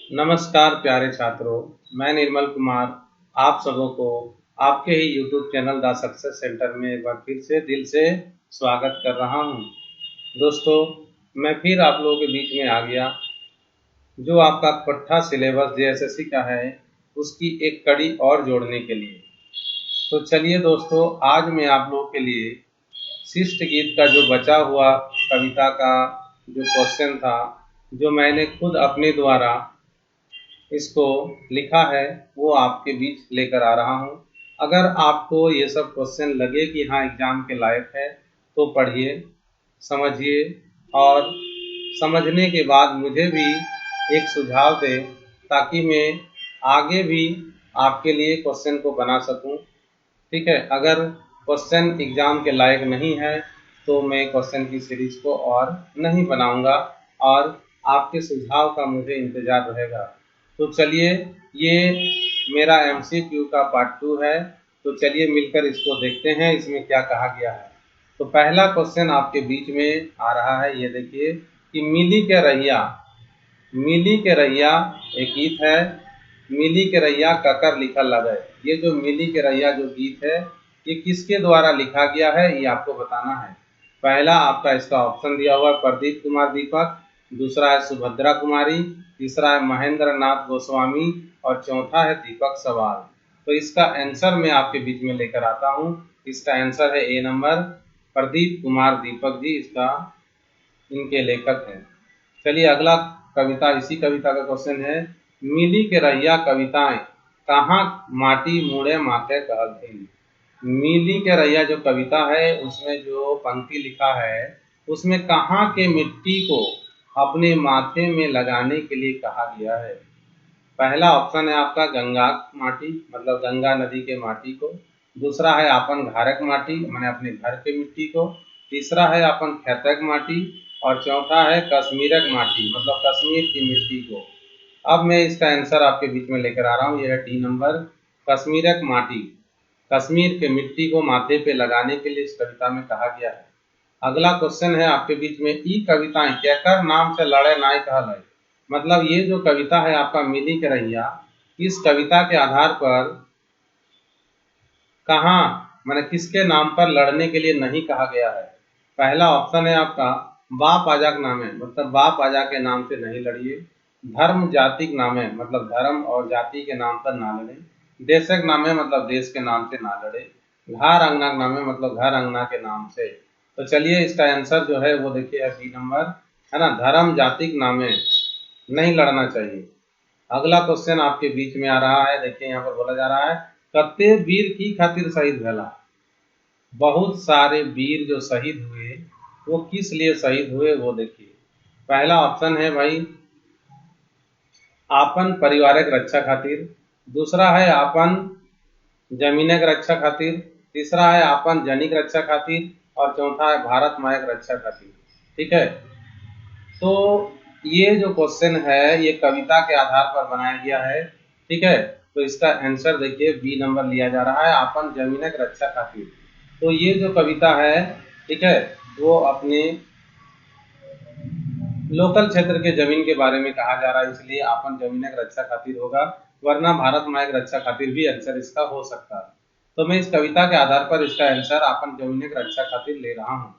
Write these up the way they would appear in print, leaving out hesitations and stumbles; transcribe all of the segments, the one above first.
नमस्कार प्यारे छात्रों, मैं निर्मल कुमार आप सबों को आपके ही YouTube channel the success centre में एक बार फिर से दिल से स्वागत कर रहा हूं। दोस्तों, मैं फिर आप लोगों के बीच में आ गया जो आपका पट्टा सिलेबस JSSC का है उसकी एक कड़ी और जोड़ने के लिए। तो चलिए दोस्तों, आज मैं आप लोगों के लिए शिष्ट गीत का जो बचा हुआ कविता का जो क्वेश्चन था, जो मैंने खुद अपने द्वारा इसको लिखा है, वो आपके बीच लेकर आ रहा हूँ। अगर आपको ये सब क्वेश्चन लगे कि हाँ एग्जाम के लायक है तो पढ़िए, समझिए और समझने के बाद मुझे भी एक सुझाव दें ताकि मैं आगे भी आपके लिए क्वेश्चन को बना सकूं। ठीक है, अगर क्वेश्चन एग्जाम के लायक नहीं है तो मैं क्वेश्चन की सीरीज को और नहीं बनाऊंगा और आपके सुझाव का मुझे इंतजार रहेगा। तो चलिए, ये मेरा MCQ का पार्ट 2 है, तो चलिए मिलकर इसको देखते हैं इसमें क्या कहा गया है। तो पहला क्वेश्चन आपके बीच में आ रहा है, ये देखिए कि मिली के रैया, मिली के रैया एक गीत है, मिली के रैया ककर लिखा लगे। ये जो मिली के रैया जो गीत है ये किसके द्वारा लिखा गया है ये आपको बताना है। पहला आपका इसका ऑप्शन दिया हुआ है प्रदीप कुमार दीपक, दूसरा है सुभद्रा कुमारी, तीसरा है महेंद्र नाथ गोस्वामी और चौथा है दीपक सवाल। तो इसका आंसर मैं आपके बीच में लेकर आता हूँ। इसका आंसर है ए नंबर, प्रदीप कुमार दीपक जी इसका इनके लेखक हैं। चलिए अगला कविता, इसी कविता का क्वेश्चन है, मिली के रैया कविताएं कहाँ माटी मुड़े माथे कहलथिन। मिली के रैया जो कविता है उसमें जो पंक्ति लिखा है उसमें कहाँ के मिट्टी को अपने माथे में लगाने के लिए कहा गया है। पहला ऑप्शन है आपका गंगा माटी, मतलब गंगा नदी के माटी को। दूसरा है अपन घारक माटी, मैंने अपने घर के मिट्टी को। तीसरा है अपन खेतक माटी और चौथा है कश्मीरक माटी, मतलब कश्मीर की मिट्टी को। अब मैं इसका आंसर आपके बीच में लेकर आ रहा हूँ, यह है डी नंबर, कश्मीरक माटी। कश्मीर के मिट्टी को माथे पे लगाने के लिए इस कविता में कहा गया है। अगला क्वेश्चन है आपके बीच में, ई कविताएं केकर नाम से लड़े नाय कहल है। मतलब ये जो कविता है आपका मिली के रैया, इस कविता के आधार पर कहाँ मैंने किसके नाम पर लड़ने के लिए नहीं कहा गया है। पहला ऑप्शन है आपका बाप आजा के नामे, मतलब बाप आजा के नाम से नहीं लड़िए। धर्म जाति के नामे, मतलब धर्म और जाति के नाम पर ना लड़े। देशक नामे, मतलब देश के नाम से ना लड़े। घर अंगना के नामे, मतलब घर अंगना के नाम से। तो चलिए इसका आंसर जो है वो देखिए बी नंबर है ना, धर्म जाति के नामे नहीं लड़ना चाहिए। अगला क्वेश्चन आपके बीच में आ रहा है, देखिए यहाँ पर बोला जा रहा है, कत्ते वीर की खातिर शहीद भेला। बहुत सारे वीर जो शहीद हुए वो किस लिए शहीद हुए वो देखिए। पहला ऑप्शन है भाई आपन परिवारक रक्षा खातिर, दूसरा है आपन जमीनक रक्षा खातिर, तीसरा है आपन जनिक रक्षा खातिर और चौथा है भारत मायक रक्षा खातिर। ठीक है, तो ये जो क्वेश्चन है ये कविता के आधार पर बनाया गया है। ठीक है, तो इसका आंसर देखिए बी नंबर लिया जा रहा है, आपन जमीनक रक्षा खातिर। तो ये जो कविता है, ठीक है, वो अपने लोकल क्षेत्र के जमीन के बारे में कहा जा रहा है, इसलिए आपन जमीनक रक्षा खातिर होगा, वरना भारत मायक रक्षा खातिर भी आंसर इसका हो सकता है। तो मैं इस कविता के आधार पर इसका आंसर आपन जमीनक रक्षा खातिर ले रहा हूँ।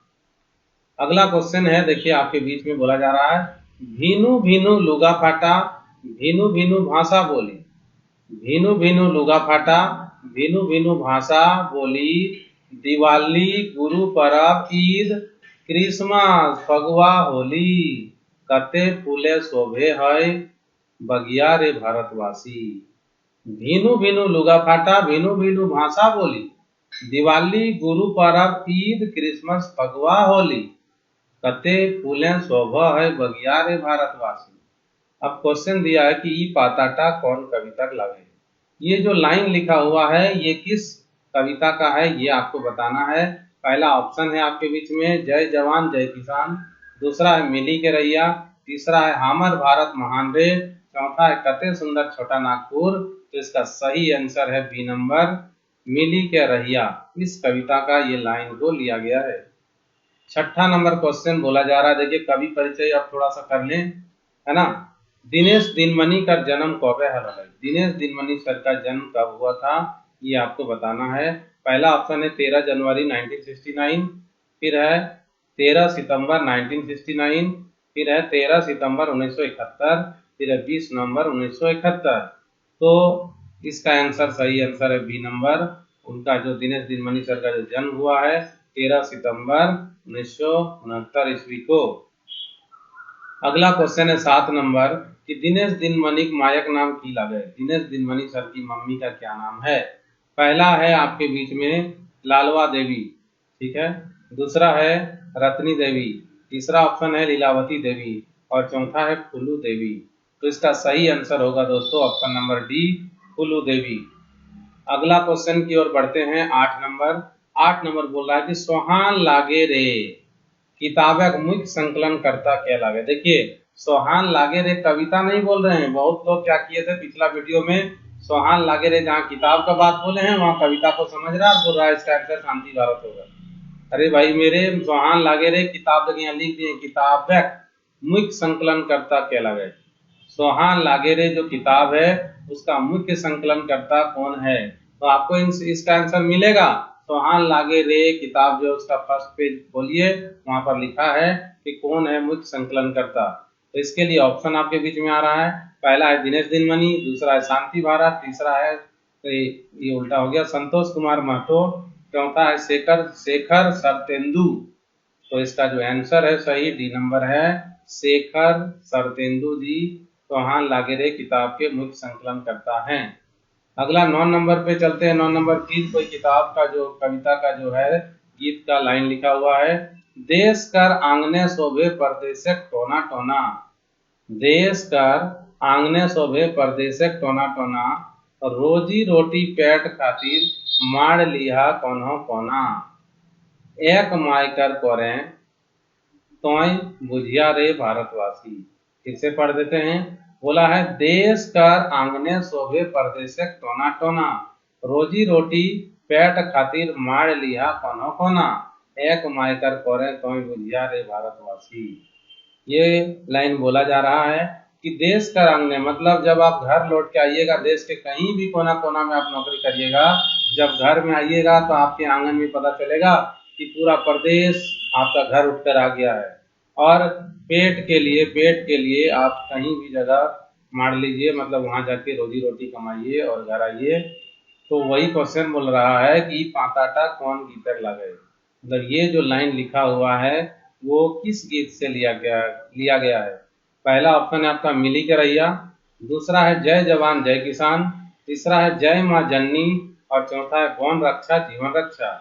अगला क्वेश्चन है, देखिए आपके बीच में बोला जा रहा है, भीनु भीनु लुगा फाटा भीनु भीनु भाषा बोली। भीनु भीनु लुगा फाटा भीनु भीनु भाषा बोली, दिवाली गुरु परब ईद क्रिसमस फगुआ होली, कते फूले शोभे है बगिया रे भारतवासी। भीनु भीनु लुगा फाटा भीनु भीनु भाषा बोली, दिवाली गुरु परब ईद क्रिसमस फगुआ होली, कते फूले शोभा है बगिया रे भारतवासी। अब क्वेश्चन दिया है कि ई पाताटा कौन कविता लावे। ये जो लाइन लिखा हुआ है ये किस कविता का है ये आपको बताना है। पहला ऑप्शन है आपके बीच में जय जवान जय किसान, दूसरा है मिली के रैया, तीसरा है हमर भारत महान रे, चौथा है कते सुंदर छोटा नागपुर। तो इसका सही आंसर है बी नंबर, मिली के रैया। इस कविता का ये लाइन को लिया गया है। छठा नंबर क्वेश्चन बोला जा रहा है, देखिए कवि परिचय अब थोड़ा सा कर लें, है ना। दिनेश दिनमणि का जन्म कब है? दिनेश दिनमणि सर का जन्म कब हुआ था, ये आपको बताना है। पहला ऑप्शन है 13 जनवरी 1969, फिर है 13 सितंबर 1969, फिर है 13 सितंबर 1971, फिर है 20 नवंबर 1971। तो इसका आंसर, सही आंसर है बी नंबर। उनका जो दिनेश दिनमणि सर का जो जन्म हुआ है 13 सितंबर 1969 ईस्वी को। अगला क्वेश्चन है 7 नंबर कि दिनेश दिनमणि मायक नाम की लागे। दिनेश दिनमणि सर की मम्मी का क्या नाम है? पहला है आपके बीच में लालवा देवी, ठीक है, दूसरा है रत्नी देवी, तीसरा ऑप्शन है लीलावती देवी और चौथा है फूलू देवी। तो इसका सही आंसर होगा दोस्तों ऑप्शन नंबर डी, फूलू देवी। अगला क्वेश्चन की ओर बढ़ते हैं 8 नंबर। 8 नंबर बोल रहा है कि सोहान लागे रे किताबक मुख्य संकलन करता क्या लागे। देखिए, सोहान लागे रे कविता नहीं बोल रहे हैं। बहुत लोग क्या किए थे पिछला वीडियो में, सोहान लागे रे जहाँ किताब का बात बोले हैं वहाँ कविता को समझ रहा है, बोल रहा है इसका आंसर शांति भारत होगा। अरे भाई मेरे, सोहान लागे रे किताब यहाँ लिख दिए, किताबक मुख्य संकलन करता क्या लागे। सोहान लागे रे जो किताब है उसका मुख्य संकलन करता कौन है? तो आपको इसका आंसर मिलेगा। सोहान लागे रे किताब जो उसका फर्स्ट पेज खोलिए, वहां पर लिखा है कि कौन है मुख्य संकलन करता। तो इसके लिए ऑप्शन आपके बीच में आ रहा है। पहला है दिनेश दिनमणि, दूसरा है शांति भारत, तीसरा है, तो ये उल्टा हो गया, संतोष कुमार महतो, चौथा है शेखर शेखर सरतेंदु। तो इसका जो आंसर है सही डी नंबर है, शेखर सरतेंदु जी सोहान लागे रे किताब के मुख्य संकलन करता है। अगला 9 नंबर पे चलते हैं। 9 नंबर की कोई किताब का जो कविता का जो है गीत का लाइन लिखा हुआ है, देश कर आंगने शोभे परदेशक टोना टोना। देश कर आंगने शोभे परदेशक टोना टोना, रोजी रोटी पेट खातिर मार लिया कोन्हो कोना। एक मायकर कोरे तोय बुझिया रे भारतवासी। फिर से पढ़ देते हैं। बोला है देश कर आंगने शोभे परदेशक टोना टोना, रोजी रोटी पेट खातिर मार लिया कोनो कोना, एक मायकर कोरे तोय बुझिया रे भारतवासी। ये लाइन बोला जा रहा है कि देश का आंगने मतलब जब आप घर लौट के आइएगा, देश के कहीं भी कोना कोना में आप नौकरी करिएगा, जब घर में आइएगा तो आपके आंगन में पता चलेगा कि पूरा प्रदेश आपका घर उठकर आ गया है। और पेट के लिए आप कहीं भी जगह मार लीजिए, मतलब वहां जाके रोजी रोटी कमाइए और घर आइए। तो वही क्वेश्चन बोल रहा है कि पाताटा कौन गीतक लगे। मतलब ये जो लाइन लिखा हुआ है वो किस गीत से लिया गया है। पहला ऑप्शन है आपका मिली के रैया, दूसरा है जय जवान जय किसान, तीसरा है जय माँ जननी और चौथा है कौन रक्षा जीवन रक्षा।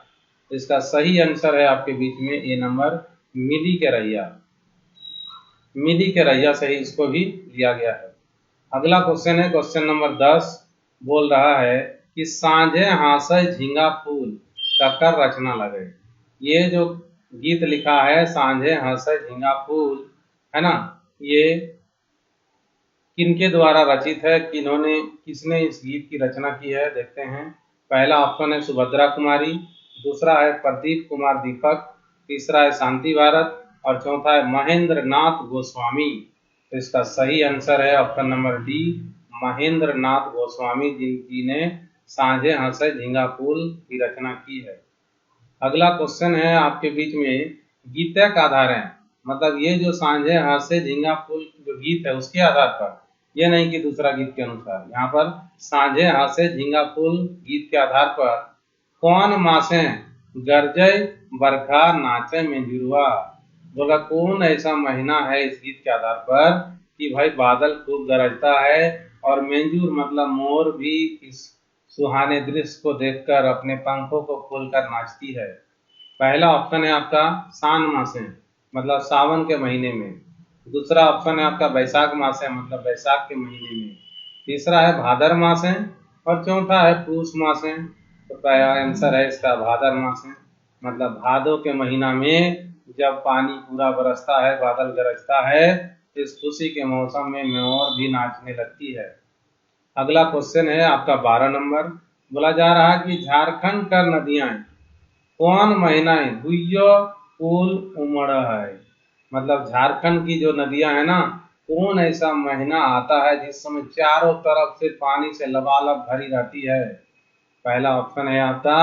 तो इसका सही आंसर है आपके बीच में ए नंबर, मिली के रैया। मिली के रैया से ही इसको भी लिया गया है। अगला क्वेश्चन है क्वेश्चन नंबर 10, बोल रहा है कि सांझे हासे झींगा फूल ककर रचना लगे। ये जो गीत लिखा है सांझे हासे झींगा फूल, है ना, ये किनके द्वारा रचित है, किसने इस गीत की रचना की है, देखते हैं। पहला ऑप्शन है सुभद्रा कुमारी, दूसरा है प्रदीप कुमार दीपक, तीसरा है शांति भारत और चौथा है महेंद्र नाथ गोस्वामी। तो इसका सही आंसर है option number D, Mahendra Nath Goswami ji ने सांझे हंसे झींगा फूल की रचना की है। अगला क्वेश्चन है आपके बीच में गीतक आधार है, मतलब ये जो सांझे हंसे झींगा फूल जो गीत है उसके आधार पर, ये नहीं कि दूसरा गीत के अनुसार। यहाँ पर सांझे हंसे झींगा फूल गीत के आधार पर कौन मासे गरजय बरखा नाचे मेंजुरवा, बोला कौन ऐसा महीना है इस गीत के आधार पर कि भाई बादल खूब गरजता है और मेंजूर मतलब मोर भी इस सुहाने दृश्य को देखकर अपने पंखों को खोलकर नाचती है। पहला ऑप्शन है आपका सान मासे, मतलब सावन के महीने में, दूसरा ऑप्शन है आपका बैसाख मासे, मतलब बैसाख के महीने में, तीसरा है भादर मासे और चौथा है पूस मासे। तो पहला आंसर है इसका भादर मासे, मतलब भादों के महीना में जब पानी पूरा बरसता है, बादल गरजता है, इस खुशी के मौसम में मोर भी नाचने लगती है। अगला क्वेश्चन है आपका 12 नंबर, बोला जा रहा है कि झारखंड का नदियां कौन महीना है दुइयो पुल उमड़ है। मतलब झारखंड की जो नदियां है ना, कौन ऐसा महीना आता है जिस समय चारों तरफ से पानी से लबालब भरी रहती है? पहला ऑप्शन है आपका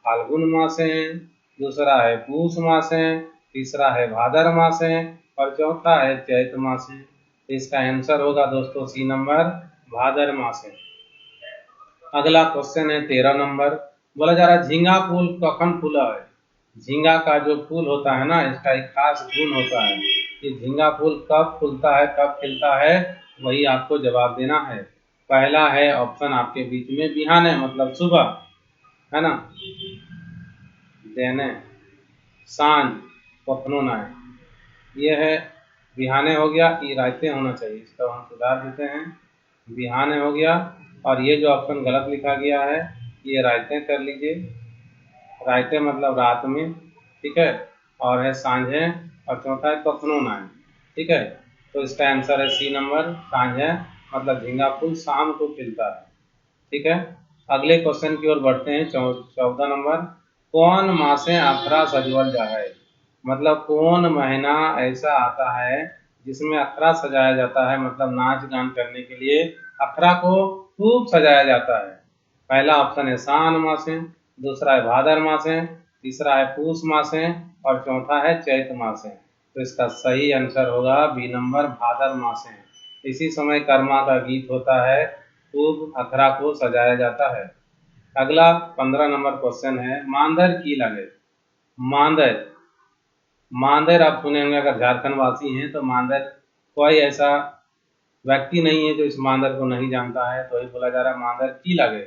फाल्गुन मास है, दूसरा है पूष मास है, तीसरा है भादर मास है और चौथा है चैत मास है। इसका आंसर होगा दोस्तों सी नंबर, भादर मास है। अगला क्वेश्चन है 13 नंबर, बोला जा रहा है झींगा फूल कखन फूला है? झींगा का जो फूल होता है ना, इसका एक खास गुण होता है कि झींगा फूल कब फूलता है, कब खिलता है, वही आपको जवाब देना है। पहला है ऑप्शन आपके बीच में बिहाने मतलब सुबह, है ना, देने, सांझ, कखनो ना है, ये है बिहाने हो गया, ये रायते होना चाहिए, इसका हम सुधार देते हैं, बिहाने हो गया। और ये जो ऑप्शन गलत लिखा गया है ये रायते कर लीजिए, रायते मतलब रात में, ठीक है, और है सांझे और चौथा है कखनो ना है, ठीक है। तो इसका आंसर है सी नंबर, सांझे मतलब झींगा फूल शाम को खिलता है, ठीक है। अगले क्वेश्चन की ओर बढ़ते हैं, 14 नंबर, कौन मासे अखरा सजवल जा है? मतलब कौन महीना ऐसा आता है जिसमें अखरा सजाया जाता है, मतलब नाच गान करने के लिए अखरा को खूब सजाया जाता है। पहला ऑप्शन है सावन मास है, दूसरा है भादर मास है, तीसरा है पूष मास है और चौथा है चैत मास है। तो इसका सही आंसर होगा बी नंबर, भादर मास है। इसी समय कर्मा का गीत होता है, खूब अखरा को सजाया जाता है। अगला 15 नंबर क्वेश्चन है, मांदर की लगे? मांदर, मांदर आप सुने होंगे, अगर झारखंड वासी हैं तो मांदर, कोई ऐसा व्यक्ति नहीं है जो इस मांदर को नहीं जानता है, तो ये बोला जा रहा है मांदर की लगे।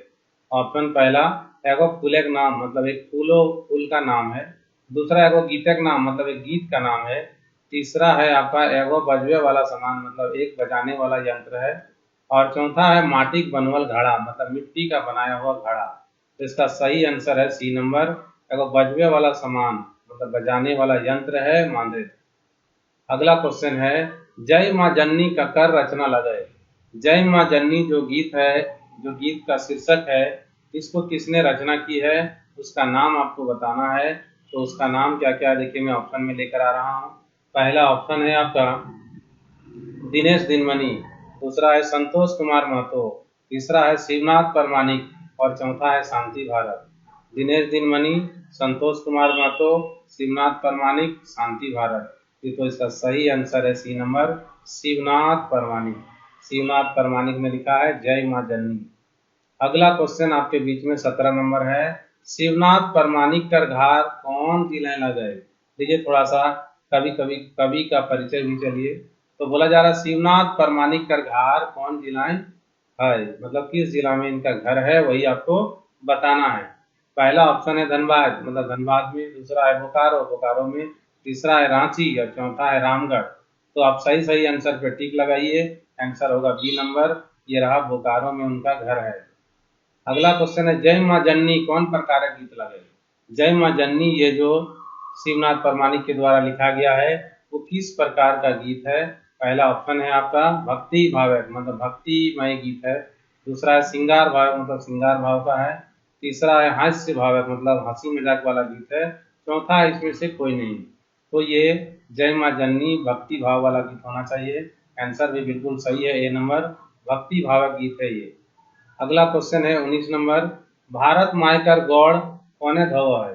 ऑप्शन पहला, एगो फूले का नाम मतलब एक फूल का नाम है, दूसरा एगो गीतक नाम मतलब एक गीत का नाम है, तीसरा है आपका एगो बजवे वाला सामान मतलब एक बजाने वाला यंत्र है और चौथा है माटिक बनवल घड़ा मतलब मिट्टी का बनाया हुआ घड़ा। तो इसका सही आंसर है सी नंबर, एगो बजवे वाला सामान मतलब बजाने वाला यंत्र है मांदर। अगला क्वेश्चन है, जय माँ जननी का कर रचना लगाए? जय माँ जननी जो गीत है, जो गीत का शीर्षक है, इसको किसने रचना की है, उसका नाम आपको बताना है। तो उसका नाम क्या क्या देखिए मैं ऑप्शन में लेकर आ रहा हूँ। पहला ऑप्शन है आपका दिनेश दिनमणि, दूसरा है संतोष कुमार महतो, तीसरा है शिवनाथ परमानिक और चौथा है शांति भारत। दिनेश दिनमणि, संतोष कुमार महतो, शिवनाथ परमानिक, शांति भारत। ये तो इसका सही आंसर है सी नंबर, शिवनाथ परमानिक। शिवनाथ परमानिक ने लिखा है जय माँ जननी। अगला क्वेश्चन आपके बीच में 17 नंबर है, शिवनाथ परमानिक कर घार कौन जिले न गए? देखिए थोड़ा सा कवि का परिचय भी चलिए। तो बोला जा रहा है शिवनाथ परमानिक कर घार कौन जिलाएं है, मतलब किस जिला में इनका घर है वही आपको बताना है। पहला ऑप्शन है धनबाद मतलब धनबाद में, दूसरा है बोकारो, बोकारो में, तीसरा है रांची और चौथा है रामगढ़। तो आप सही सही आंसर पे टिक लगाइए, आंसर होगा बी नंबर, ये रहा बोकारो में उनका घर है। अगला क्वेश्चन है, जय माँ जननी कौन प्रकार का गीत लगे? जय माँ जननी ये जो शिवनाथ परमानिक के द्वारा लिखा गया है वो किस प्रकार का गीत है? पहला ऑप्शन है आपका भक्ति भावक मतलब भक्तिमय गीत है, दूसरा है श्रृंगार भाव मतलब श्रृंगार भाव का है, तीसरा है हास्य भावक मतलब हंसी मजाक वाला गीत है, चौथा है इसमें से कोई नहीं। तो ये जय माँ जननी भक्ति भाव वाला गीत होना चाहिए, आंसर भी बिल्कुल सही है, ए नंबर, भक्ति भावक गीत है ये। अगला क्वेश्चन है 19 नंबर, भारत मायकर गौड़ कौने धो है?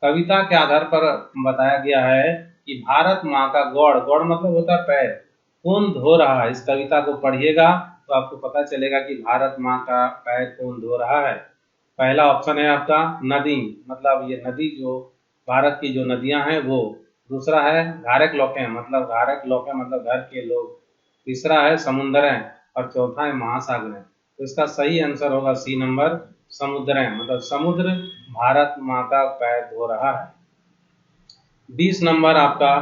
कविता के आधार पर बताया गया है कि भारत माँ का गौड़, गौड़ मतलब होता है पैर, कौन धो रहा है? इस कविता को पढ़िएगा तो आपको पता चलेगा कि भारत माँ का पैर कौन धो रहा है। पहला ऑप्शन है आपका नदी मतलब ये नदी जो भारत की जो नदियां हैं वो, दूसरा है घारक लोके मतलब घारक लोके मतलब घर के लोग, तीसरा है समुद्र और चौथा है महासागर। तो इसका सही आंसर होगा सी नंबर, समुद्र मतलब समुद्र भारत माँ का पैर धो रहा है। 20 नंबर आपका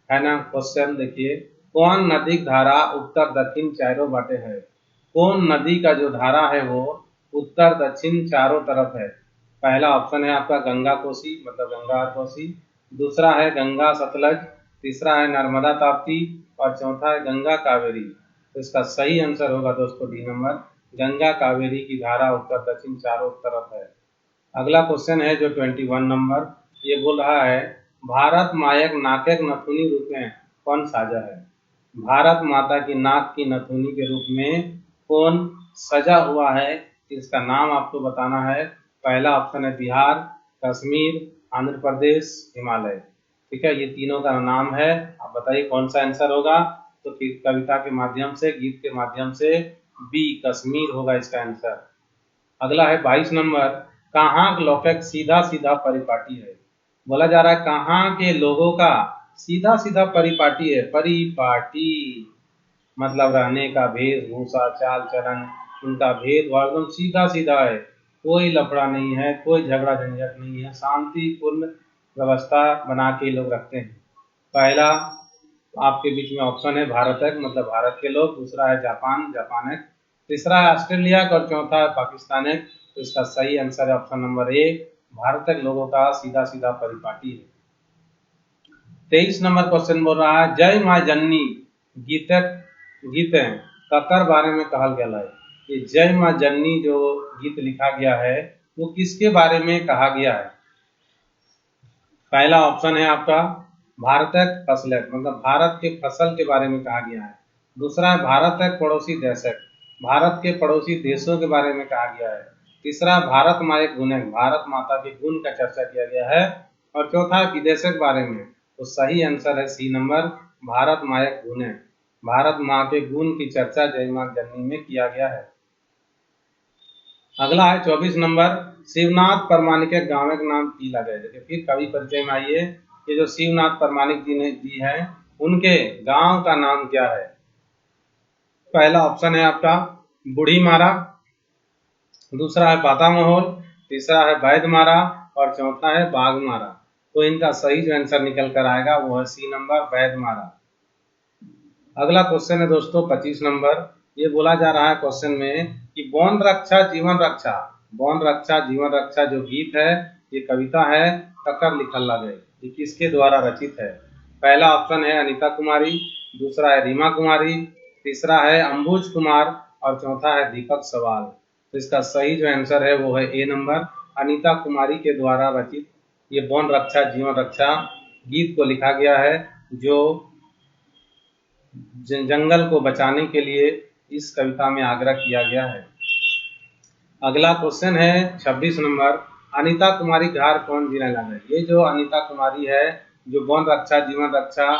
है ना क्वेश्चन, देखिए कौन नदी धारा उत्तर दक्षिण चारों बाटे है? कौन नदी का जो धारा है वो उत्तर दक्षिण चारों तरफ है? पहला ऑप्शन है आपका गंगा कोसी मतलब गंगा और कोसी, दूसरा है गंगा सतलज, तीसरा है नर्मदा ताप्ती और चौथा है गंगा कावेरी। तो इसका सही आंसर होगा दोस्तों डी नंबर, गंगा कावेरी की धारा उत्तर दक्षिण चारों तरफ है। अगला क्वेश्चन है जो 21 नंबर, ये बोल रहा है भारत मायक नाकेक नथुनी रूपे कौन साजा है? भारत माता की नाक की नथुनी के रूप में कौन सजा हुआ है, इसका नाम आपको बताना है। पहला ऑप्शन है बिहार, कश्मीर, आंध्र प्रदेश, हिमालय। ठीक है, ये तीनों का नाम है। आप बताइए कौन सा आंसर होगा। तो कविता के माध्यम से, गीत के माध्यम से बी कश्मीर होगा इसका आंसर। अगला है 22 नंबर, कहाँ लोग सीधा सीधा परिपाटी है। बोला जा रहा है कहाँ के लोगों का सीधा सीधा परिपाटी है। परिपाटी मतलब रहने का वेशभूषा, चाल चलन, उनका भेदभाव एकदम सीधा सीधा है। कोई लफड़ा नहीं है, कोई झगड़ा झंझट नहीं है, शांतिपूर्ण व्यवस्था बना के लोग रखते हैं। पहला आपके बीच में ऑप्शन है भारतक मतलब भारत के लोग, दूसरा है जापान जापानक, तीसरा है ऑस्ट्रेलिया और चौथा है पाकिस्तानक। तो इसका सही आंसर है ऑप्शन नंबर ए, भारतक लोगों का सीधा सीधा परिपाटी है। 23 नंबर क्वेश्चन बोल रहा है जय माँ जननी गीत ककर बारे में कहल गया है। ये जय माँ जननी जो गीत लिखा गया है वो किसके बारे में कहा गया है। पहला ऑप्शन है आपका भारतक फसलक मतलब भारत के फसल के बारे में कहा गया है। दूसरा है भारतक पड़ोसी देशक, भारत के पड़ोसी देशों के बारे में कहा गया है। तीसरा भारत मायक गुणक, भारत माता के गुण का चर्चा किया गया है। और चौथा है विदेशक बारे में। तो सही आंसर है सी नंबर, भारत मायक गुणक, भारत माँ के गुण की चर्चा जय माँ जननी में किया गया है। अगला है 24 नंबर, शिवनाथ परमाणिक के गांव का नाम की लगे। देखिए फिर कवि परिचय में आइए। ये जो शिवनाथ परमाणिक जी हैं उनके गांव का नाम क्या है। पहला ऑप्शन है आपका बूढ़ी मारा, दूसरा है पाता मोहल, तीसरा है वैद मारा और चौथा है बाघ मारा। तो इनका सही जो आंसर निकल कर आएगा वो है सी नंबर वैद मारा। अगला क्वेश्चन है दोस्तों 25 नंबर। ये बोला जा रहा है क्वेश्चन में कि वन रक्षा जीवन रक्षा, वन रक्षा जीवन रक्षा जो गीत है ये कविता है ककर लिखल लगे, ये किसके द्वारा रचित है। पहला ऑप्शन है अनीता कुमारी, दूसरा है रीमा कुमारी, तीसरा है अंबुज कुमार और चौथा है दीपक सवाल। तो इसका सही जो आंसर है वो है ए नंबर, अनीता कुमारी के द्वारा रचित ये वन रक्षा जीवन रक्षा गीत को लिखा गया है, जो जंगल को बचाने के लिए इस कविता में आग्रह किया गया है। अगला क्वेश्चन है 26 नंबर, अनीता कुमारी घर कौन जिला लगे। ये जो अनीता कुमारी है जो वन रक्षा जीवन रक्षा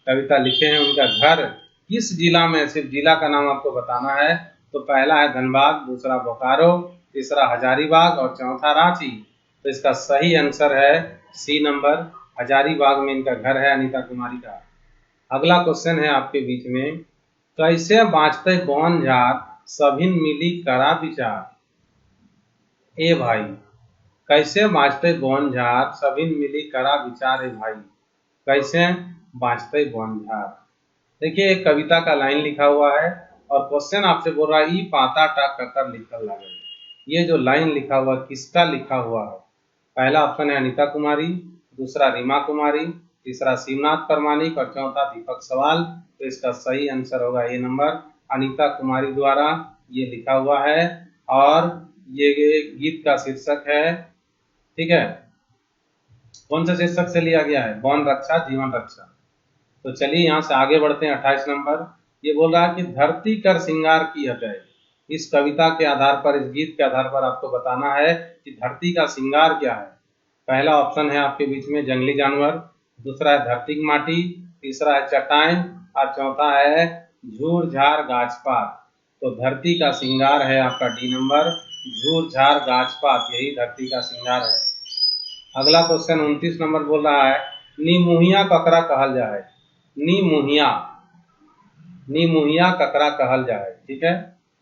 कविता लिखे हैं उनका घर किस जिला में, सिर्फ जिला का नाम आपको बताना है। तो पहला है धनबाद, दूसरा बोकारो, तीसरा हजारीबाग और चौथा रांची। तो इसका सही आंसर है सी नंबर, हजारीबाग में इनका घर है अनीता कुमारी का। अगला क्वेश्चन है आपके बीच में, कैसे बाँचते बौन झार सभिन मिली करा विचार। ए भाई कैसे बाँचते बौन झार सभिन मिली करा विचार। ए भाई कैसे बाँचते बौन झार। देखिए एक कविता का लाइन लिखा हुआ है और क्वेश्चन आपसे बोल रहा है ई पाता टा ककर लिखल लगे। ये जो लाइन लिखा हुआ किसका लिखा हुआ है। पहला ऑप्शन है अनीता कुमारी, दूसरा रीमा कुमारी, तीसरा शिवनाथ परमाणिक और चौथा दीपक सवाल। तो इसका सही आंसर होगा ए नंबर, अनीता कुमारी द्वारा ये लिखा हुआ है और ये गीत का शीर्षक है। ठीक है, कौन से शीर्षक से लिया गया है, वन रक्षा जीवन रक्षा। तो चलिए यहाँ से आगे बढ़ते हैं 28 नंबर। ये बोल रहा है कि धरती कर श्रृंगार की हटे। इस कविता के आधार पर, इस गीत के आधार पर आपको बताना है कि धरती का श्रृंगार क्या है। पहला ऑप्शन है आपके बीच में जंगली जानवर, दूसरा है धरती की माटी, तीसरा है चट्टान और चौथा है झूर झार गाछ पात। तो धरती का श्रृंगार है आपका डी नंबर, झूर झार गाछ पात, यही धरती का श्रृंगार है। अगला क्वेश्चन 29 नंबर बोल रहा है निमुहिया ककरा कहल जाए। निमुहिया, निमुहिया ककरा कहल जाए। ठीक है,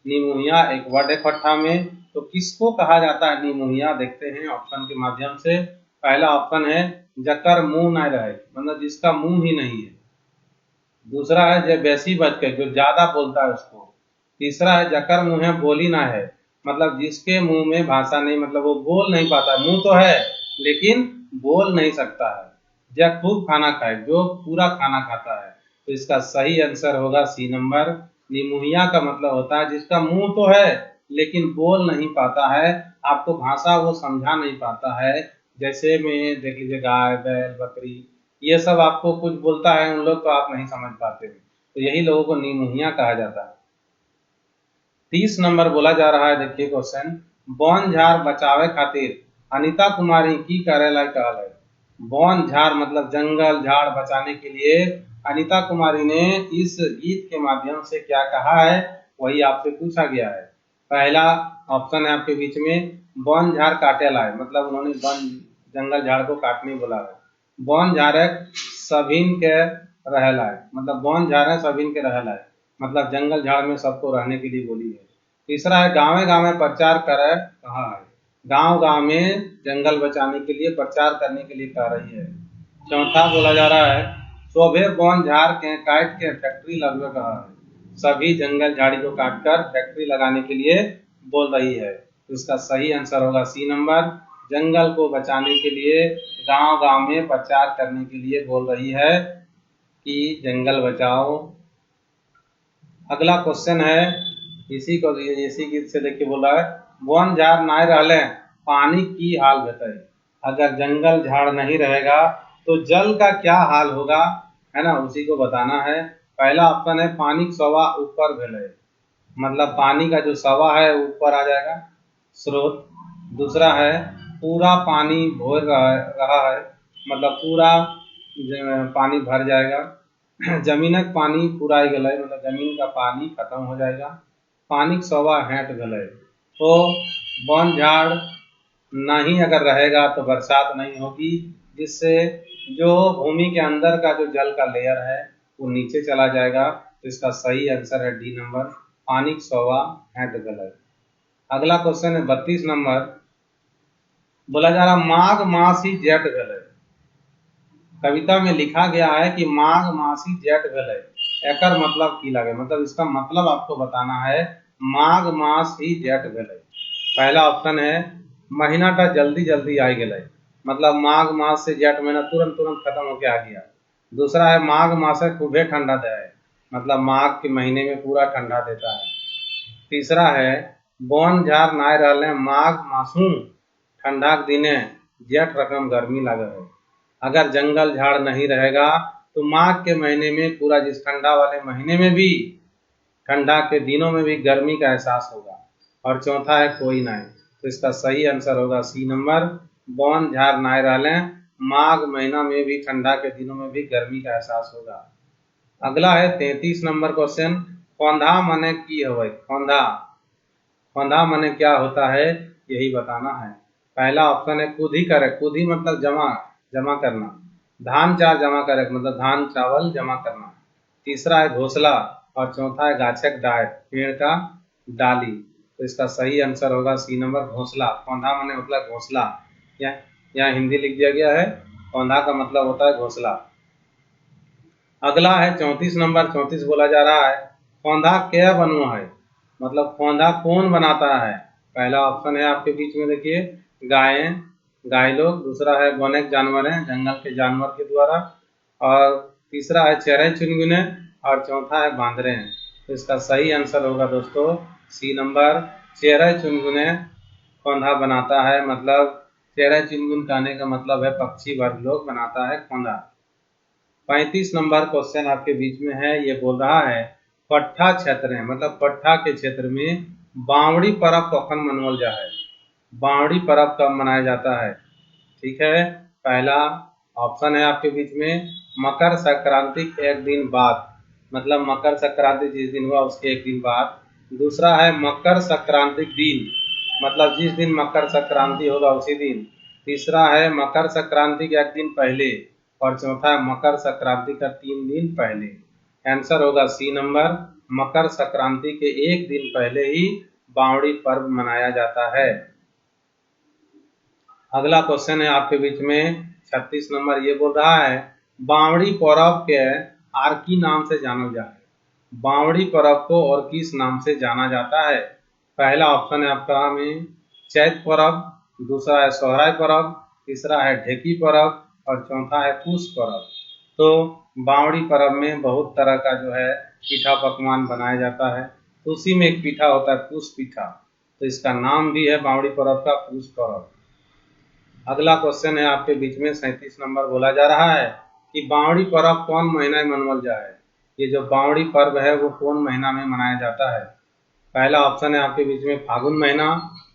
निमुहिया एक वर्ड है इकट्ठा में, तो किसको कहा जाता है निमुहिया, देखते हैं ऑप्शन के माध्यम से। पहला ऑप्शन है जकर मुंह न रहे, मतलब जिसका मुंह ही नहीं है। दूसरा है जब बेसी बच के, जो ज्यादा बोलता है उसको। तीसरा है जकर मुंह है बोली ना है, मतलब जिसके मुंह में भाषा नहीं, मतलब वो बोल नहीं पाता, मुंह तो है लेकिन बोल नहीं सकता है। जब खूब खाना खाए, जो पूरा खाना खाता है। तो इसका सही आंसर होगा सी नंबर, निमुहिया का मतलब होता है जिसका मुंह तो है लेकिन बोल नहीं पाता है, आपको भाषा वो समझा नहीं पाता है। जैसे में देख लीजिए गाय बैल बकरी, ये सब आपको कुछ बोलता है उन लोग, तो आप नहीं समझ पाते। तो यही लोगों को निमोनिया कहा जाता है। 30 नंबर बोला जा रहा है, देखिए क्वेश्चन, वन झार बचावे खातिर अनीता कुमारी की करेला कहल है। वन झार मतलब जंगल झाड़ बचाने के लिए अनीता कुमारी ने इस गीत के माध्यम से क्या कहा है, वही आपसे पूछा गया है। पहला ऑप्शन है आपके बीच में, वन झाड़ काटे लाए, मतलब उन्होंने वन जंगल झाड़ को काटने बोला है। वन झाड़ सभिन के रह लाए, मतलब वन झाड़ सभिन के रह लाए, मतलब जंगल झाड़ में सबको रहने के लिए बोली है। तीसरा है गाँव गाँव प्रचार करे कहा है, गांव गांव में जंगल बचाने के लिए प्रचार करने के लिए कह रही है। चौथा बोला जा रहा है, शोभे वन झाड़ के काट के फैक्ट्री लगवे कहा है, सभी जंगल झाड़ी को काटकर फैक्ट्री लगाने के लिए बोल रही है। तो इसका सही आंसर होगा सी नंबर, जंगल को बचाने के लिए गांव गांव में प्रचार करने के लिए बोल रही है कि जंगल बचाओ। अगला क्वेश्चन है, इसी गीत से देखिए बोला है, वन झाड़ ना रहले पानी की हाल भेटे। अगर जंगल झाड़ नहीं रहेगा तो जल का क्या हाल होगा, है ना, उसी को बताना है। पहला ऑप्शन है पानी के सवा ऊपर भेले, मतलब पानी का जो सवा है ऊपर आ जाएगा स्रोत। दूसरा है पूरा पानी भर रहा है, मतलब पूरा पानी भर जाएगा। जमीनक पानी पूरा गले, मतलब जमीन का पानी खत्म हो जाएगा। पानी के सवा हेंट गले, तो वन झाड़ नहीं अगर रहेगा तो बरसात नहीं होगी, जिससे जो भूमि के अंदर का जो जल का लेयर है वो नीचे चला जाएगा। तो इसका सही आंसर है डी नंबर, पानी के सवा हेंट गले। अगला क्वेश्चन है 32 नंबर, बोला जा रहा माघ मास ही जेठ गले। कविता में लिखा गया है कि माघ मासी जेठ भेले, एकर मतलब की लगे, मतलब इसका मतलब आपको बताना है, माघ मास ही जेठ भेले। पहला ऑप्शन है महीना टा जल्दी जल्दी आ गए, मतलब माघ मास से जेठ महीना तुरंत तुरंत खत्म होके आ गया। दूसरा है माघ मास है खूबे ठंडा दे, मतलब माघ के महीने में पूरा ठंडा देता है। तीसरा है वन झाड़ ना रहले माघ मासू ठंडा के दिने जेठ रकम गर्मी लगे है। अगर जंगल झाड़ नहीं रहेगा तो माघ के महीने में पूरा, जिस ठंडा वाले महीने में भी, ठंडा के दिनों में भी गर्मी का एहसास होगा। और चौथा है कोई नहीं, तो इसका सही आंसर होगा सी नंबर, वन झाड़ ना रहले माघ महीना में भी, ठंडा के दिनों में भी गर्मी का एहसास होगा। अगला है 33 नंबर क्वेश्चन, खोंधा मने की होवे। खोंधा, खोंधा मने क्या होता है, यही बताना है। पहला ऑप्शन है कुधी करे, कुधी मतलब जमा करना, धान चार जमा करे मतलब धान चावल जमा करना। तीसरा है घोंसला और चौथा है गाछक डाय, पेड़ का डाली। तो इसका सही आंसर होगा सी नंबर, घोंसला। पौधा माने मतलब घोंसला, यहाँ हिंदी लिख दिया गया है, पौधा का मतलब होता है घोंसला। अगला है 34 नंबर, 34 बोला जा रहा है पौधा क्या बनुआ है, मतलब पौधा कौन बनाता है। पहला ऑप्शन है आपके बीच में देखिए, गाय लोग। दूसरा है वन्य जानवर है, जंगल के जानवर के द्वारा। और तीसरा है चेहरे चुनगुने और चौथा है बांदरे हैं। तो इसका सही आंसर होगा दोस्तों सी नंबर, चेहरे चुनगुने खोंधा बनाता है, मतलब चेहरे चुनगुन कहने का मतलब है पक्षी वर्ग लोग बनाता है खोंधा। 35 नंबर क्वेश्चन आपके बीच में है, ये बोल रहा है पट्ठा क्षेत्र है, मतलब पट्ठा के क्षेत्र में बावड़ी पर्व कखन मनावल जा है। बावड़ी पर्व कब मनाया जाता है, ठीक है। पहला ऑप्शन है आपके बीच में मकर संक्रांति के एक दिन बाद, मतलब मकर संक्रांति जिस दिन हुआ उसके एक दिन बाद। दूसरा है मकर संक्रांति दिन, मतलब जिस दिन मकर संक्रांति होगा उसी दिन। तीसरा है मकर संक्रांति के एक दिन पहले और चौथा है मकर संक्रांति का 3 दिन पहले। आंसर होगा सी नंबर, मकर संक्रांति के एक दिन पहले ही बावड़ी पर्व मनाया जाता है। अगला क्वेश्चन है आपके बीच में 36 नंबर, ये बोल रहा है बावड़ी पर्व के आर की नाम से जाना जाता है। बावड़ी पर्व को और किस नाम से जाना जाता है। पहला ऑप्शन है आपका में चैत पर्व, दूसरा है सोहराय पर्व, तीसरा है ढेकी पर्व और चौथा है पूस पर्व। तो बावड़ी पर्व में बहुत तरह का जो है पीठा पकवान बनाया जाता है, तो उसी में एक पीठा होता है पूस पीठा, तो इसका नाम भी है बावड़ी पर्व का पूस पर्व। अगला क्वेश्चन है आपके बीच में 37 नंबर, बोला जा रहा है कि बावड़ी पर्व कौन महीना में मनावल जाए। ये जो बावड़ी पर्व है वो कौन महीना में मनाया जाता है? पहला ऑप्शन है आपके बीच में फागुन महीना,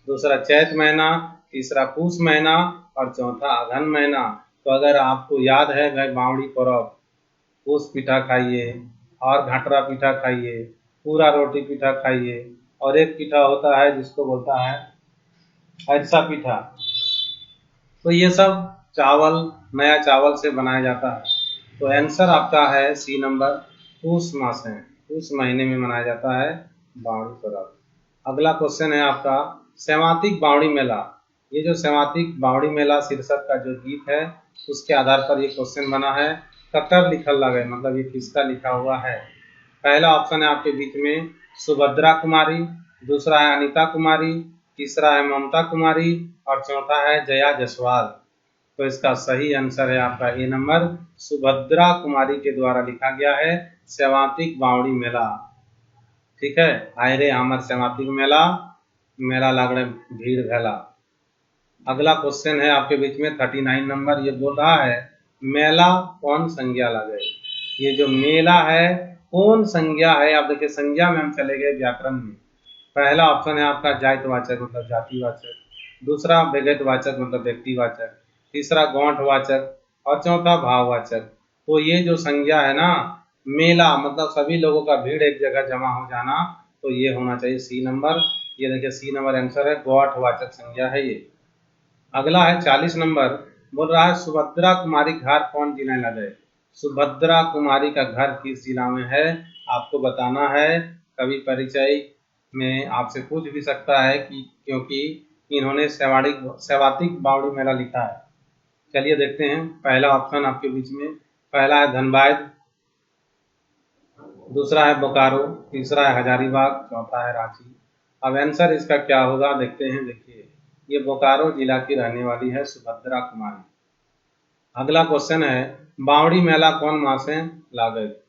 दूसरा चैत महीना, तीसरा पूस महीना और चौथा अगहन महीना। तो अगर आपको याद है भाई बावड़ी पर्व, पूस पीठा खाइए और घाटरा पीठा खाइए, पूरा रोटी पीठा खाइए, और एक पीठा होता है जिसको बोलता है अरसा पीठा। तो ये सब चावल, नया चावल से बनाया जाता है। तो आंसर आपका है सी नंबर, पूस मास है, पूस महीने में मनाया जाता है बावड़ी पर्व। अगला क्वेश्चन है आपका सेवातिक बावड़ी मेला। ये जो सेवातिक बावड़ी मेला शीर्षक का जो गीत है उसके आधार पर ये क्वेश्चन बना है। कतर लिखल लगे, मतलब ये किसका लिखा हुआ है? पहला ऑप्शन है आपके बीच में सुभद्रा कुमारी, दूसरा है अनीता कुमारी, तीसरा है ममता कुमारी और चौथा है जया जायसवाल। तो इसका सही आंसर है आपका ए नंबर, सुभद्रा कुमारी के द्वारा लिखा गया है सेवातिक बावड़ी मेला। ठीक है, आय रे हमर सेवातिक मेला, मेला लागड़े भीड़ भेला। अगला क्वेश्चन है आपके बीच में 39 नंबर। ये बोल रहा है मेला कौन संज्ञा लगे। ये जो मेला है कौन संज्ञा है? आप देखिए संज्ञा में हम चले गए व्याकरण में। पहला ऑप्शन है आपका जातिवाचक मतलब जातिवाचक, दूसरा विगतवाचक मतलब व्यक्तिवाचक, तीसरा गौणवाचक और चौथा भाववाचक। तो ये जो संज्ञा है ना, मेला मतलब सभी लोगों का भीड़ एक जगह जमा हो जाना, तो ये होना चाहिए सी नंबर। ये देखिए सी नंबर आंसर है, गौणवाचक संज्ञा है ये। अगला है 40 नंबर। बोल रहा है सुभद्रा कुमारी घर कौन जिला लगे। सुभद्रा कुमारी का घर किस जिला में है आपको बताना है। कवि परिचय में आपसे पूछ भी सकता है कि क्योंकि इन्होंने सेवातिक बावड़ी मेला लिखा है। चलिए देखते हैं। पहला ऑप्शन आपके बीच में, पहला है धनबाद, दूसरा है बोकारो, तीसरा है हजारीबाग, चौथा है रांची। अब आंसर इसका क्या होगा देखते हैं। देखिए ये बोकारो जिला की रहने वाली है सुभद्रा कुमारी। अगला क्वेश्चन है बावड़ी मेला कौन मास है लागत।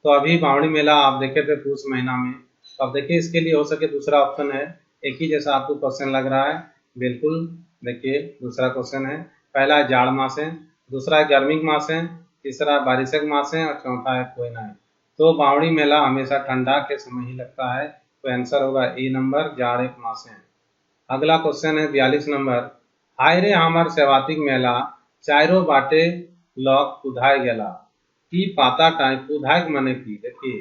तो अभी बावड़ी मेला आप देखे थे पूस महीना में, तो अब देखिए इसके लिए हो सके दूसरा ऑप्शन है। एक ही जैसा आपको क्वेश्चन लग रहा है बिल्कुल। देखिए दूसरा क्वेश्चन है, पहला है जाड़ मास है, दूसरा है गर्मी मास है, तीसरा बारिशक मास है और चौथा है कोयना है। तो बावड़ी मेला हमेशा ठंडा के समय ही लगता है, तो आंसर होगा ए नंबर, जाड़ एक मास है। अगला क्वेश्चन है 42 नंबर। हाय रे हमार सेवातिक मेला चारों बाटे लॉक कुधाय गेला की पाता टाइम कुधाय मने की। देखिए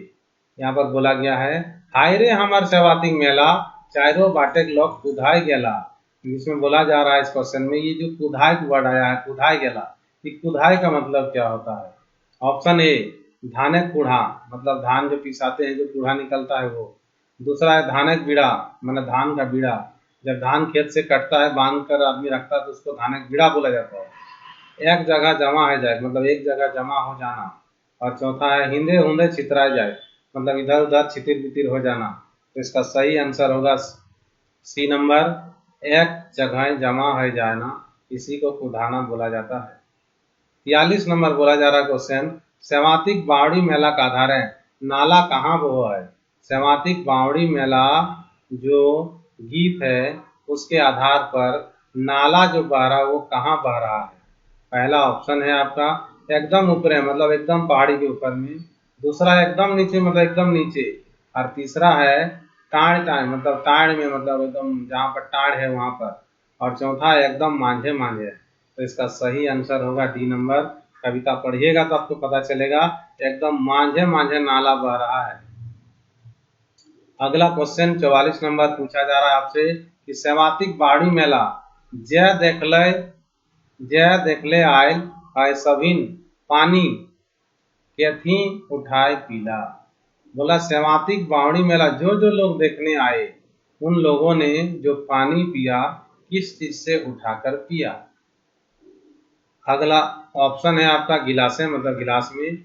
यहाँ पर बोला गया है हाय रे हमार सेवातिक मेला चारों बाटे लॉक कुधाय गेला। इसमें बोला जा रहा है इस क्वेश्चन में ये जो कुधाय वर्ड आया है कुधाय गेला, ये कुधाय का मतलब क्या होता है? ऑप्शन ए धानक कूढ़ा, मतलब धान जो पिसाते हैं जो कूढ़ा निकलता है वो। दूसरा है धानक बीड़ा, मतलब धान का बीड़ा, जब धान खेत से कटता है बांध कर आदमी रखता है तो उसको धानक बीड़ा बोला जाता है। एक जगह जमा है जाए, मतलब एक जगह जमा हो जाना। और चौथा है हिंदे हुंदे छितरा जाए, मतलब इधर उधर छितिर बितिर हो जाना। तो इसका सही आंसर होगा सी नंबर, एक जगह जमा है जाना, इसी को कुधाना बोला जाता है। 43 नंबर बोला जा रहा क्वेश्चन, सेवातिक बावड़ी मेला का आधार है नाला कहाँ वो है। सेवातिक बावड़ी मेला जो गीत है उसके आधार पर नाला जो बह रहा है वो कहाँ बह रहा है। पहला ऑप्शन है आपका एकदम ऊपर है, मतलब एकदम पहाड़ी के ऊपर में, दूसरा एकदम नीचे मतलब एकदम नीचे, और तीसरा है टाड़ टाड़ मतलब टाड़ में, मतलब एकदम जहाँ पर टाड़ है वहां पर, और चौथा है एकदम मांझे मांझे। तो इसका सही आंसर होगा डी नंबर। कविता पढ़िएगा तो आपको पता चलेगा एकदम मांझे मांझे नाला बह रहा है। अगला क्वेश्चन 44 नंबर पूछा जा रहा है आपसे कि सेवातिक बाड़ी मेला जय देखले आयल है सभिन पानी केथी उठाए पीला। बोला सेवातिक बावड़ी मेला जो जो लोग देखने आए उन लोगों ने जो पानी पिया किस चीज से उठाकर पिया। अगला ऑप्शन है आपका गिलासे मतलब गिलास में,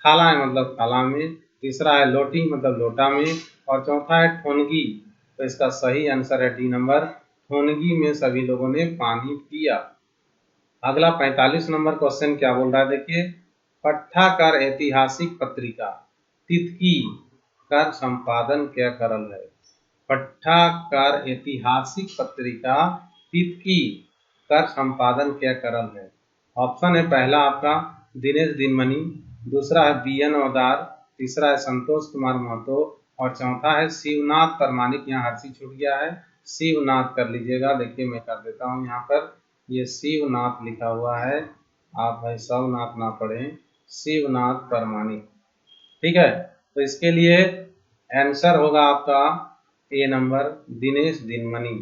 थाला है मतलब थाला में, तीसरा है लोटी मतलब लोटा में और चौथा है ठोनगी। तो इसका सही आंसर है डी नंबर, ठोनगी में सभी लोगों ने पानी पिया। अगला 45 नंबर क्वेश्चन क्या बोल रहा है देखिए, पट्टाकर ऐतिहासिक पत्रिका तितकी कर संपादन क्या करल है। पट्टाकर ऐतिहासिक पत्रिका तितकी कर संपादन क्या करल है। ऑप्शन है पहला आपका दिनेश दिनमणि, दूसरा है बी एन अवतार, तीसरा है संतोष कुमार महतो और चौथा है शिवनाथ परमाणिक। यहाँ हर्षी छूट गया है, शिवनाथ कर लीजिएगा। देखिए मैं कर देता हूँ, यहाँ पर ये शिवनाथ लिखा हुआ है, आप भाई शिवनाथ ना पढ़ें, शिवनाथ परमाणिक। ठीक है, तो इसके लिए आंसर होगा आपका ए नंबर, दिनेश दिनमणि।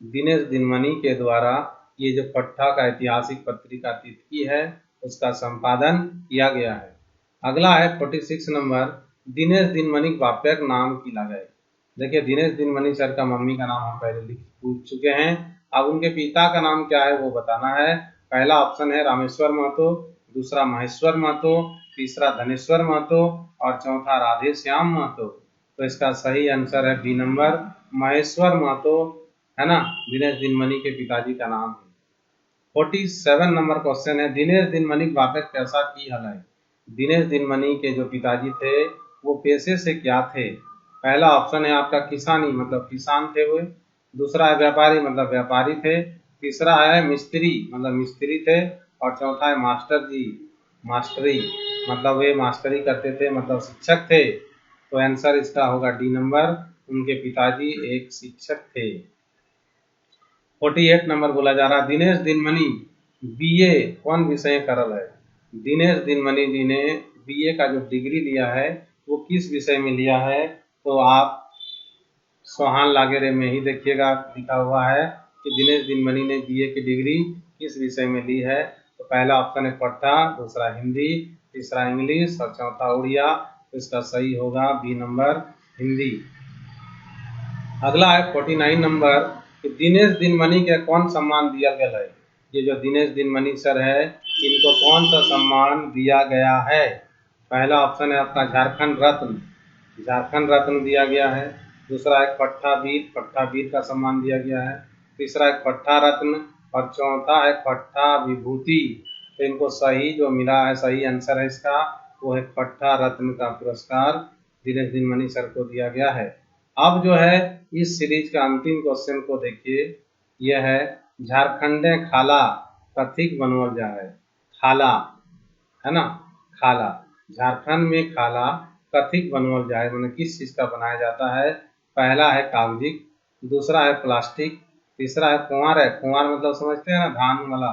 दिनेश दिनमणि के द्वारा ये जो पट्टा का ऐतिहासिक पत्रिका तिथि है उसका संपादन किया गया है। अगला है 46 नंबर, दिनेश दिनमणि वाप्यक नाम की लगाए। देखिए दिनेश दिनमणि सर का मम्मी का नाम हम पहले लिख पूछ चुके हैं, अब उनके पिता का नाम क्या है वो बताना है। पहला ऑप्शन है रामेश्वर महतो, दूसरा महेश्वर महतो, तीसरा धनेश्वर महतो और चौथा राधे श्याम महतो। तो इसका सही आंसर है बी नंबर, महेश्वर महतो, है ना, दिनेश दिनमणि के पिताजी का नाम है। 47 नंबर क्वेश्चन है, दिनेश दिनमणि वापस कैसा की हल। दिनेश दिनमणि के जो पिताजी थे वो पेशे से क्या थे। पहला ऑप्शन है आपका किसानी, मतलब किसान थे वो, दूसरा है व्यापारी, मतलब व्यापारी थे, तीसरा है मिस्त्री, मतलब मिस्त्री थे और चौथा है मास्टर जी, मास्टरी, मतलब वे मास्टरी करते थे, मतलब शिक्षक थे। तो आंसर इसका होगा डी नंबर, उनके पिताजी एक शिक्षक थे। 48 नंबर बोला जा रहा, दिनेश दिनमणि बीए कौन विषय करल है। दिनेश दिनमणि जी ने बीए का जो डिग्री लिया है वो किस विषय में लिया है, तो आप सोहान लागेरे में ही देखिएगा लिखा हुआ है कि दिनेश दिनमणि ने बीए की डिग्री किस विषय में ली है। तो पहला ऑप्शन है पट्टा, दूसरा हिंदी, तीसरा इंग्लिश और चौथा उड़िया। तो इसका सही होगा बी नंबर, हिंदी। अगला है 49 नंबर, कि दिनेश दिनमणि के कौन सम्मान दिया गया है। ये जो दिनेश दिनमणि सर है इनको कौन सा सम्मान दिया गया है। पहला ऑप्शन है आपका झारखंड रत्न, झारखंड रत्न दिया गया है, दूसरा एक पट्टा वीर, पट्टा वीर का सम्मान दिया गया है, तीसरा एक पट्टा रत्न और चौथा है पट्टा विभूति। तो इनको सही जो मिला है, सही आंसर है इसका, वो है पट्टा रत्न का पुरस्कार दिनेश दिनमणि सर को दिया गया है। अब जो है इस सीरीज का अंतिम क्वेश्चन को देखिए, यह है झारखंडे खाला कथिक बनवल जा है। खाला है ना, खाला, झारखंड में खाला कथिक बनवल जाए, मैंने किस चीज का बनाया जाता है। पहला है कागजी, दूसरा है प्लास्टिक, तीसरा है कुंवार, है कुंवार मतलब समझते हैं ना धान वाला,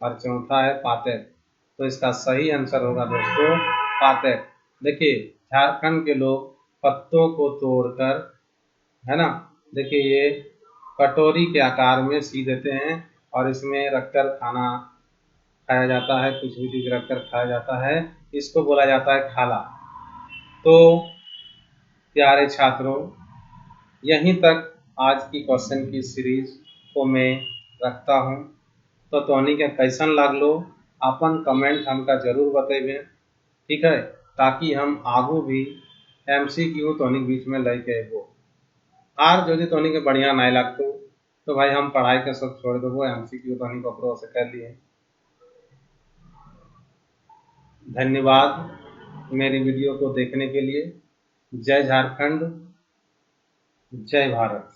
और चौथा है पाते। तो इसका सही आंसर होगा दोस्तों पाते। देखिए झारखंड के लोग पत्तों को तोड़कर, है ना, देखिए ये कटोरी के आकार में सी देते हैं और इसमें रखकर खाना खाया जाता है, कुछ भी चीज रखकर खाया जाता है, इसको बोला जाता है खाला। तो प्यारे छात्रों, यहीं तक आज की क्वेश्चन की सीरीज को मैं रखता हूँ। तो तोहनी के कैसन लागलो अपन कमेंट हमका जरूर बतेबे, ठीक है, ताकि हम आगू भी MCQ तोहनी के बीच में लेके अबो। आर यदि तोहनी के बढ़िया नहीं लगतो तो भाई हम पढ़ाई के सब छोड़ देबो, MCQ तोहनी ककरो से कर लिए। धन्यवाद मेरी वीडियो को देखने के लिए। जय झारखंड, जय भारत।